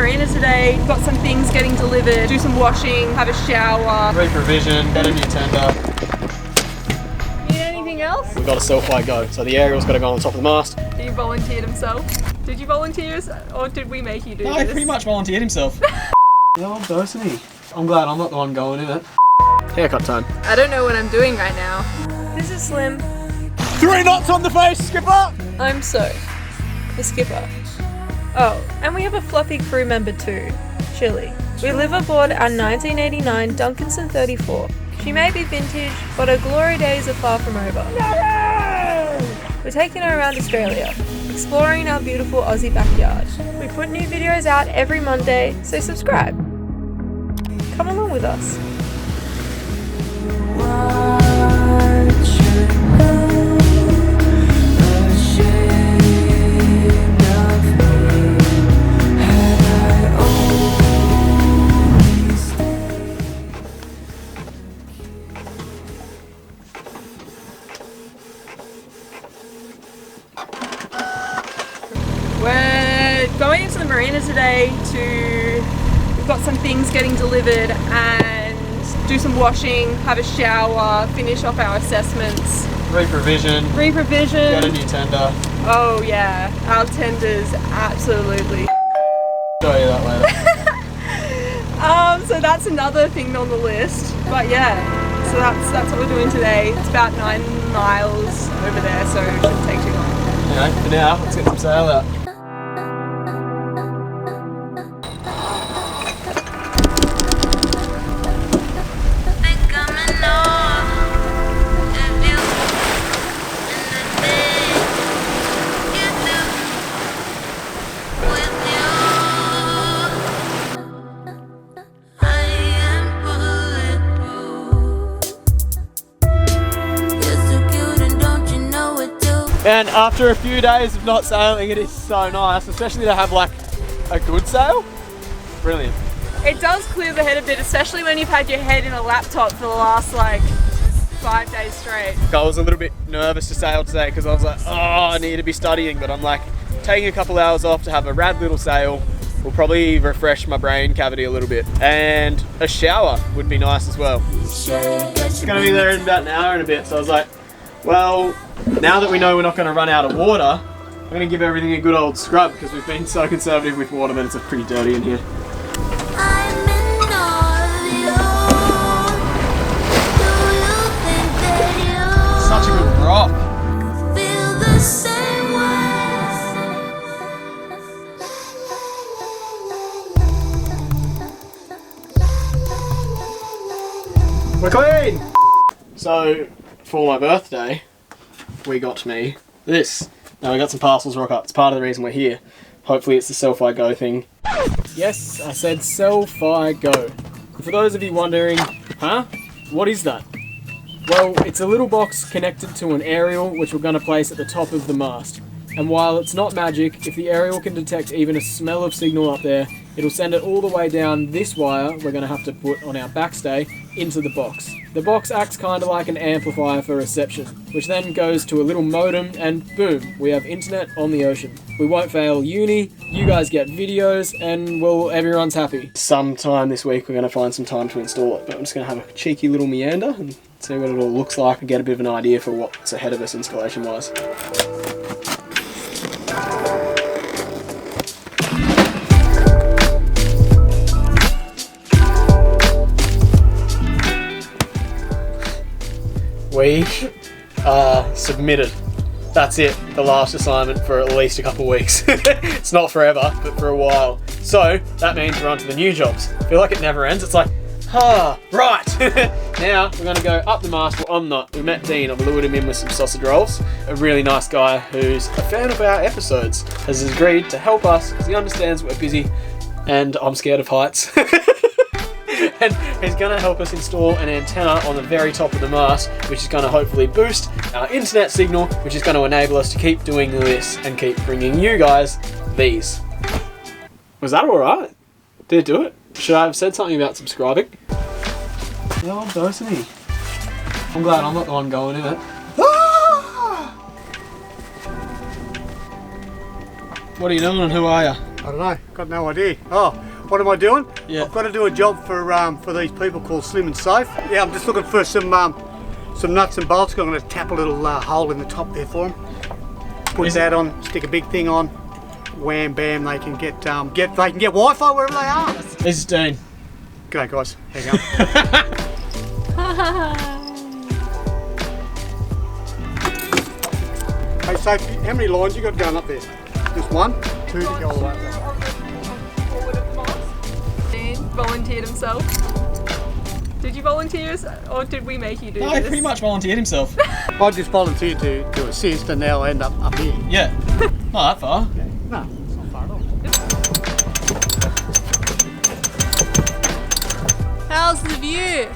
marina today. Got some things getting delivered, do some washing, have a shower. Reprovision, get a new tender. Need anything else? We've got a self-fly go, so the aerial's got to go on top of the mast. He volunteered himself. Did you volunteer or did we make you do No, this? he pretty much volunteered himself. The old dosey. I'm glad I'm not the one going in it. Haircut time. I don't know what I'm doing right now. This is Slim. 3 knots on the face, skipper! I'm So, the skipper. Oh, and we have a fluffy crew member too, Chili. We live aboard our 1989 Duncanson 34. She may be vintage, but her glory days are far from over. We're taking her around Australia, exploring our beautiful Aussie backyard. We put new videos out every Monday, so subscribe. Come along with us. We're going into the marina today we've got some things getting delivered and do some washing, have a shower, finish off our assessments. Reprovision. Get a new tender. Oh yeah, our tenders, absolutely. Show you that later. So that's another thing on the list. But yeah, so that's what we're doing today. It's about 9 miles over there, so it shouldn't take too long. Anyway, for now, let's get some sail out. And after a few days of not sailing, it is so nice, especially to have like a good sail. Brilliant. It does clear the head a bit, especially when you've had your head in a laptop for the last like 5 days straight. I was a little bit nervous to sail today because I was like, oh, I need to be studying, but I'm like taking a couple hours off to have a rad little sail will probably refresh my brain cavity a little bit. And a shower would be nice as well. It's gonna be there in about an hour and a bit, so I was like, well, now that we know we're not going to run out of water, I'm going to give everything a good old scrub because we've been so conservative with water, but it's pretty dirty in here. Such a good rock. We're clean! So, for my birthday, we got me this. Now we got some parcels rock up. It's part of the reason we're here. Hopefully it's the Self-I Go thing. Yes, I said Self-I Go. For those of you wondering, huh? What is that? Well, it's a little box connected to an aerial which we're going to place at the top of the mast. And while it's not magic, if the aerial can detect even a smell of signal up there, it'll send it all the way down this wire we're going to have to put on our backstay into the box. The box acts kind of like an amplifier for reception, which then goes to a little modem and boom, we have internet on the ocean. We won't fail uni, you guys get videos, and well, everyone's happy. Sometime this week we're going to find some time to install it, but I'm just going to have a cheeky little meander and see what it all looks like and get a bit of an idea for what's ahead of us installation wise. We are submitted. That's it, the last assignment for at least a couple of weeks. It's not forever, but for a while. So, that means we're on to the new jobs. I feel like it never ends. It's like, right. Now, we're gonna go up the mast. Well, I'm not. We met Dean. I've lured him in with some sausage rolls. A really nice guy who's a fan of our episodes has agreed to help us because he understands we're busy and I'm scared of heights. And he's going to help us install an antenna on the very top of the mast, which is going to hopefully boost our internet signal, which is going to enable us to keep doing this and keep bringing you guys these. Was that alright? Did it do it? Should I have said something about subscribing? The old dosey. I'm glad I'm not the one going in it. What are you doing and who are you? don't know. Got no idea. Oh, what am I doing? Yeah. I've got to do a job for these people called Slim and Safe. Yeah, I'm just looking for some nuts and bolts. I'm going to tap a little hole in the top there for them. Put that on. Stick a big thing on. Wham bam. They can get Wi-Fi wherever they are. This is Dean. G'day guys. How you going? Hey, Safe. How many lines you got going up there? Just 1, 2 to go all the way up there. Dean volunteered himself. Did you volunteer or did we make you do No, this? he pretty much volunteered himself. I just volunteered to assist and now I'll end up here. Yeah. Not that far. Yeah. No, it's not far at all. How's the view?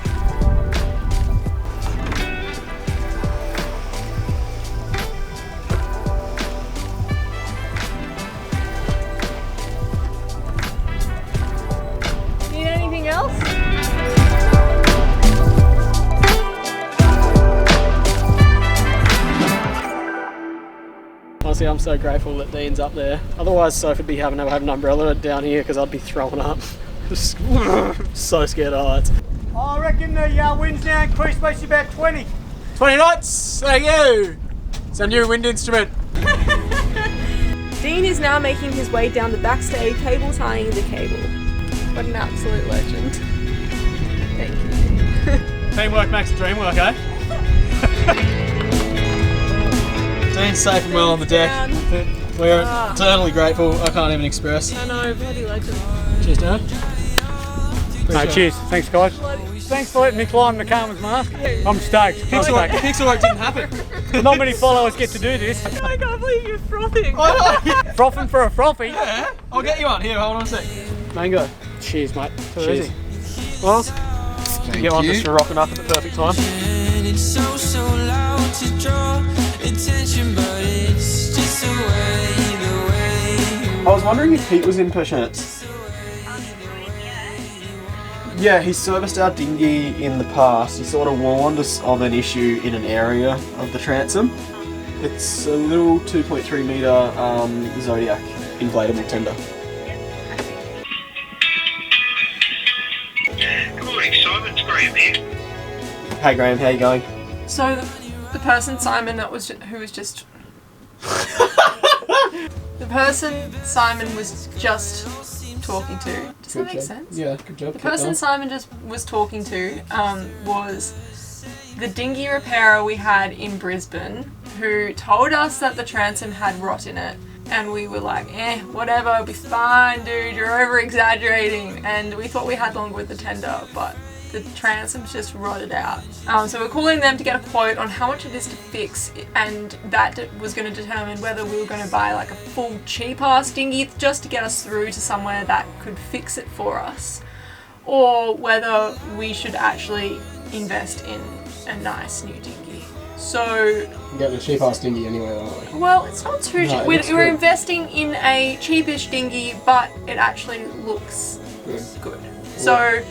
Need anything else? Honestly, I'm so grateful that Dean's up there. Otherwise, Soph would be having to have an umbrella down here because I'd be throwing up. So scared of heights. I reckon the wind's now increased by about 20. 20 knots! Thank you! It's a new wind instrument. Dean is now making his way down the backstay, cable tying the cable. What an absolute legend. Thank you. Teamwork makes the dream work, eh? Dean's safe and well on the deck. We're eternally grateful. I can't even express. I know, bloody legend. Cheers, Dad. No, cheers. Thanks, guys. Thanks for letting me climb Nakama's mast. I'm stoked. Pixel work didn't happen. Not many followers get to do this. I can't believe you're frothing. Frothing for a frothy. Yeah, I'll get you one. Here, hold on a sec. Mango. Cheers, mate. Too Cheers. easy. Well, you get one just for rocking up at the perfect time. It's so loud to draw attention, but it's just the way. I was wondering if Pete was in perchance. Yeah, he serviced our dinghy in the past. He sort of warned us of an issue in an area of the transom. It's a little 2.3 metre Zodiac inflatable tender. Good morning, Simon. It's Graham here. Hey Graham, how you going? So the person Simon who was just the person Simon was just talking to. Does that make sense? Yeah, good job. The person Simon just was talking to was the dinghy repairer we had in Brisbane, who told us that the transom had rot in it. And we were like, whatever, it'll be fine, dude, you're over exaggerating. And we thought we had longer with the tender, but the transom's just rotted out. So we're calling them to get a quote on how much it is to fix, and that was going to determine whether we were going to buy like a full cheap-ass dinghy just to get us through to somewhere that could fix it for us, or whether we should actually invest in a nice new dinghy. So You're getting a cheap ass dinghy anyway, aren't we? well, it's not too cheap. No, We're it's good. investing in a cheapish dinghy, but it actually looks good. So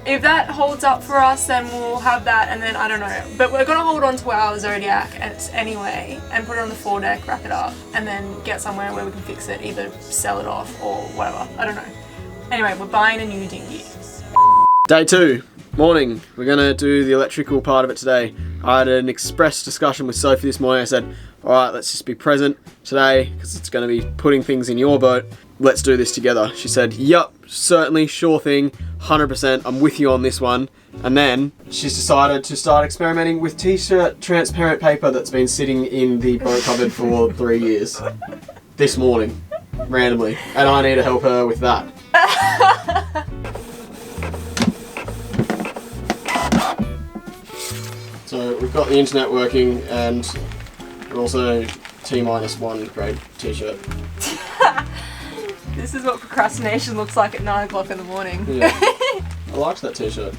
if that holds up for us, then we'll have that, and then I don't know. But we're gonna hold on to our Zodiac anyway, and put it on the foredeck, wrap it up, and then get somewhere where we can fix it, either sell it off or whatever. I don't know. Anyway, we're buying a new dinghy. Day 2, morning. We're gonna do the electrical part of it today. I had an express discussion with Sophie this morning. I said, alright, let's just be present today, because it's gonna be putting things in your boat. Let's do this together. She said, yup, certainly, sure thing, 100%, I'm with you on this one. And then she's decided to start experimenting with t-shirt transparent paper that's been sitting in the boat cupboard for 3 years. This morning, randomly. And I need to help her with that. So we've got the internet working, and we're also T-1 grade t-shirt. This is what procrastination looks like at 9 o'clock in the morning. Yeah. I liked that t-shirt.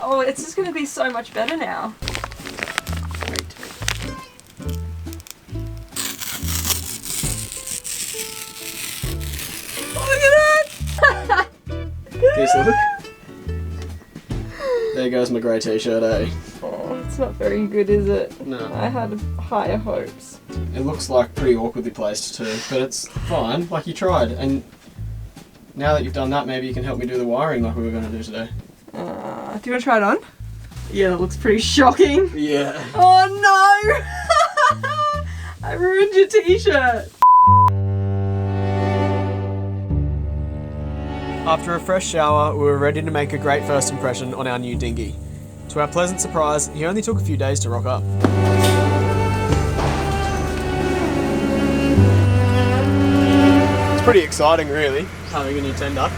Oh, it's just going to be so much better now. Look at that! This look. There goes my grey t-shirt, eh? Oh, it's not very good, is it? No. I had higher hopes. It looks like pretty awkwardly placed too, but it's fine. Like, you tried, and Now that you've done that, maybe you can help me do the wiring like we were going to do today. Do you want to try it on? Yeah, that looks pretty shocking. Yeah. Oh no! I ruined your t-shirt. After a fresh shower, we were ready to make a great first impression on our new dinghy. To our pleasant surprise, he only took a few days to rock up. It's pretty exciting, really, having a new tender.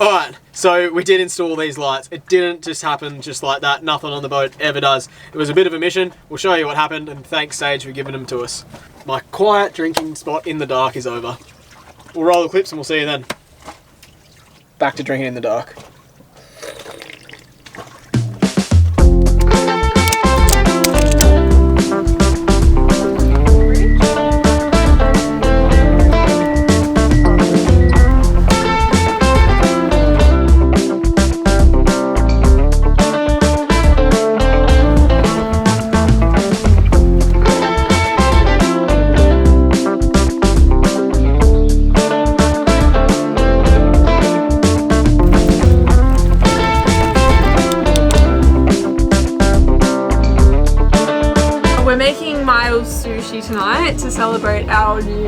Alright, so we did install these lights. It didn't just happen just like that. Nothing on the boat ever does. It was a bit of a mission. We'll show you what happened, and thanks Sage for giving them to us. My quiet drinking spot in the dark is over. We'll roll the clips and we'll see you then. Back to drinking in the dark. We're making Miles sushi tonight to celebrate our new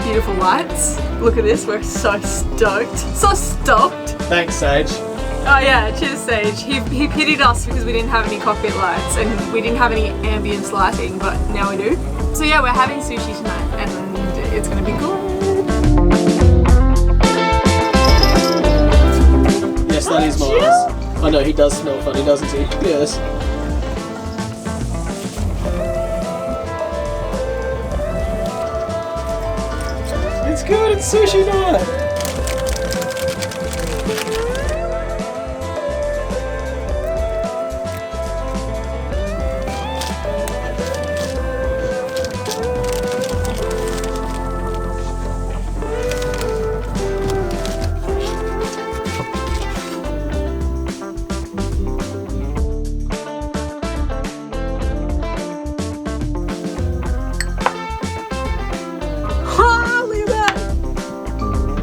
beautiful lights. Look at this, we're so stoked. So stoked! Thanks Sage. Oh yeah, cheers Sage. He pitied us because we didn't have any cockpit lights and we didn't have any ambience lighting, but now we do. So yeah, we're having sushi tonight and it's gonna be good. Yes, that is Miles. I know, he does smell funny, doesn't he? Yes. It's good, it's sushi night!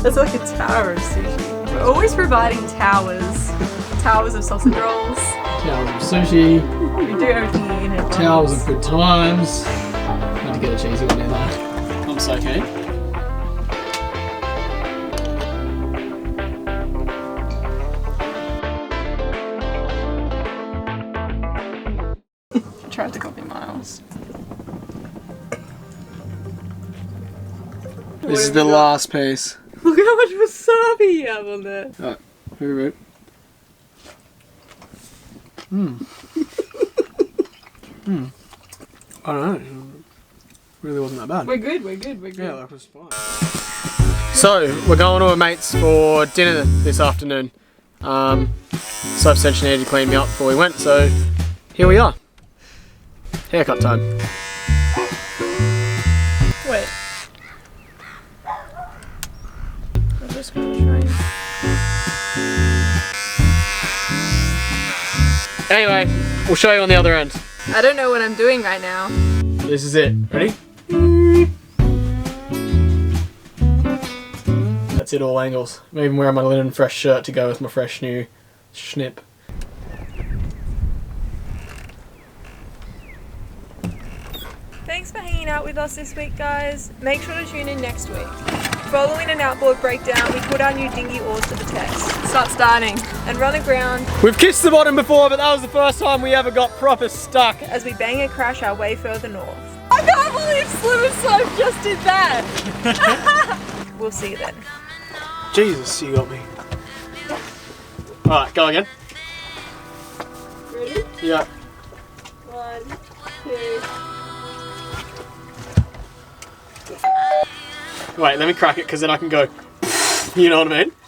It's like a tower of sushi. We're always providing towers. Towers of sausage rolls. Towers of sushi. We do everything in it. Towers of good times. Had to get a cheesy one in there. I'm so keen. Tried to copy Miles. This is the last piece. Look how much wasabi you have on there. Alright, very good. I don't know. Really wasn't that bad. We're good, we're good, we're good. Yeah, that was fine. So, we're going to a mate's for dinner this afternoon. So essentially needed to clean me up before we went, so here we are. Haircut time. Wait. I'm just gonna try and... Anyway, we'll show you on the other end. I don't know what I'm doing right now. This is it. Ready? That's it, all angles. I'm even wearing my linen fresh shirt to go with my fresh new schnip. Thanks for hanging out with us this week, guys. Make sure to tune in next week. Following an outboard breakdown, we put our new dinghy oars to the test. Start starting. And run aground. We've kissed the bottom before, but that was the first time we ever got proper stuck. As we bang and crash our way further north. I can't believe Slim and Slope just did that! We'll see you then. Jesus, you got me. Alright, go again. Ready? Yeah. 1, 2... Wait, let me crack it because then I can go. You know what I mean?